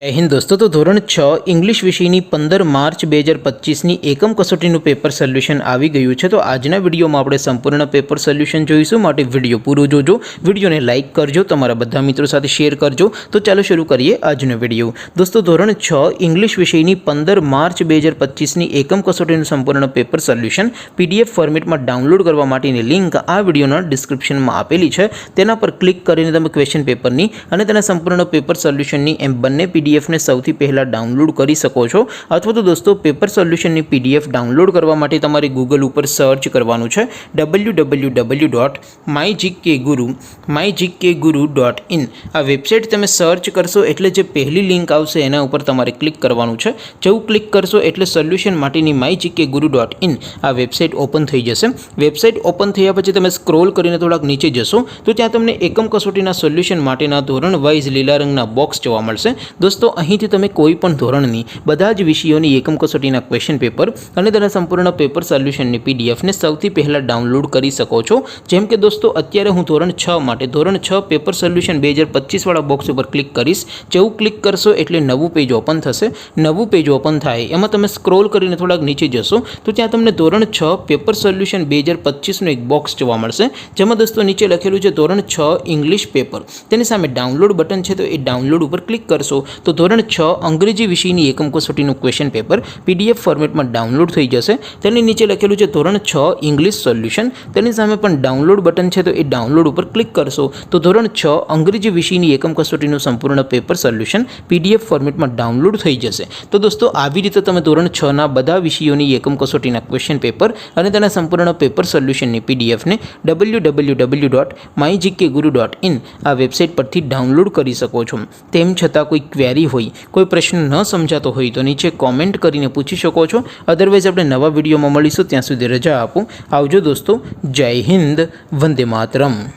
जय हिंद दोस्तों। तो ધોરણ 6 ઇંગ્લિશ વિષયની 15 માર્ચ 2025ની એકમ કસોટીનું પેપર સોલ્યુશન આવી ગયું છે। તો આજના વિડીયોમાં આપણે સંપૂર્ણ પેપર સોલ્યુશન જોઈશું, માટે વિડીયો પૂરો જોજો, વિડીયોને લાઇક કરજો, તમારા બધા મિત્રો સાથે શેર કરજો। તો ચાલો શરૂ કરીએ આજનો વિડીયો। દોસ્તો ધોરણ 6 ઇંગ્લિશ વિષયની 15 માર્ચ 2025ની એકમ કસોટીનું સંપૂર્ણ પેપર સોલ્યુશન PDF ફોર્મેટમાં ડાઉનલોડ કરવા માટેની લિંક આ વિડીયોના ડિસ્ક્રિપ્શનમાં આપેલી છે। તેના પર ક્લિક કરીને તમે ક્વેશ્ચન પેપરની અને તેના સંપૂર્ણ પેપર સોલ્યુશનની એમ બંને PDF ने સૌથી પહેલા ડાઉનલોડ કરી શકો છો। અથવા તો દોસ્તો પેપર સોલ્યુશનની PDF ડાઉનલોડ કરવા માટે તમારે ગૂગલ ઉપર સર્ચ કરવાનું છે www.mygkguru.in। આ વેબસાઇટ તમે સર્ચ કરશો એટલે જે પહેલી લિંક આવશે એના ઉપર તમારે ક્લિક કરવાનું છે। જેવું ક્લિક કરશો એટલે સોલ્યુશન માટેની mygkguru.in આ વેબસાઇટ ઓપન થઈ જશે। વેબસાઇટ ઓપન થયા પછી તમે સ્ક્રોલ કરીને થોડાક નીચે જશો તો ત્યાં તમને એકમ કસોટીના સોલ્યુશન માટેના ધોરણ વાઇઝ લીલા રંગના બોક્સ જોવા મળશે। દોસ્તો અહીંથી તમે કોઈ પણ ધોરણની બધા જ વિષયોની એકમ કસોટીના ક્વેશ્ચન પેપર અને તેના સંપૂર્ણ પેપર સોલ્યુશનની PDF ને સૌથી પહેલા ડાઉનલોડ કરી શકો છો। જેમ કે દોસ્તો અત્યારે હું ધોરણ 6 માટે ધોરણ 6 પેપર સોલ્યુશન 2025 વાળા બોક્સ ઉપર ક્લિક કરીશ। જેવું ક્લિક કરશો એટલે નવું પેજ ઓપન થશે। નવું પેજ ઓપન થાય એમાં તમે સ્ક્રોલ કરીને થોડાક નીચે જશો તો ત્યાં તમને ધોરણ 6 પેપર સોલ્યુશન 2025નું એક બોક્સ જોવા મળશે, જેમાં દોસ્તો નીચે લખેલું છે ધોરણ 6 ઇંગ્લિશ પેપર। તેની સામે ડાઉનલોડ બટન છે, તો એ ડાઉનલોડ ઉપર ક્લિક કરશો તો ધોરણ 6 અંગ્રેજી વિષયની એકમ કસોટીનું ક્વેશ્ચન પેપર PDF ફોર્મેટમાં ડાઉનલોડ થઈ જશે। તેની નીચે લખેલું છે ધોરણ 6 ઇંગ્લિશ સોલ્યુશન। તેની સામે પણ ડાઉનલોડ બટન છે, તો એ ડાઉનલોડ ઉપર ક્લિક કરશો તો ધોરણ 6 અંગ્રેજી વિષયની એકમ કસોટીનું સંપૂર્ણ પેપર સોલ્યુશન PDF ફોર્મેટમાં ડાઉનલોડ થઈ જશે। તો દોસ્તો આવી રીતે તમે ધોરણ 6ના બધા વિષયોની એકમ કસોટીના ક્વેશ્ચન પેપર અને તેના સંપૂર્ણ પેપર સોલ્યુશનની PDF ને www.mygkguru.in આ વેબસાઇટ પરથી ડાઉનલોડ કરી શકો છો। તેમ છતાં કોઈ ક્વેરી હોય, કોઈ પ્રશ્ન ન સમજાતો હોય તો નીચે કોમેન્ટ કરીને પૂછી શકો છો। અદરવાઇઝ આપણે નવા વિડીયોમાં મળીશું, ત્યાં સુધી રજા આપો। આવજો દોસ્તો। જય હિન્દ, વંદે માતરમ।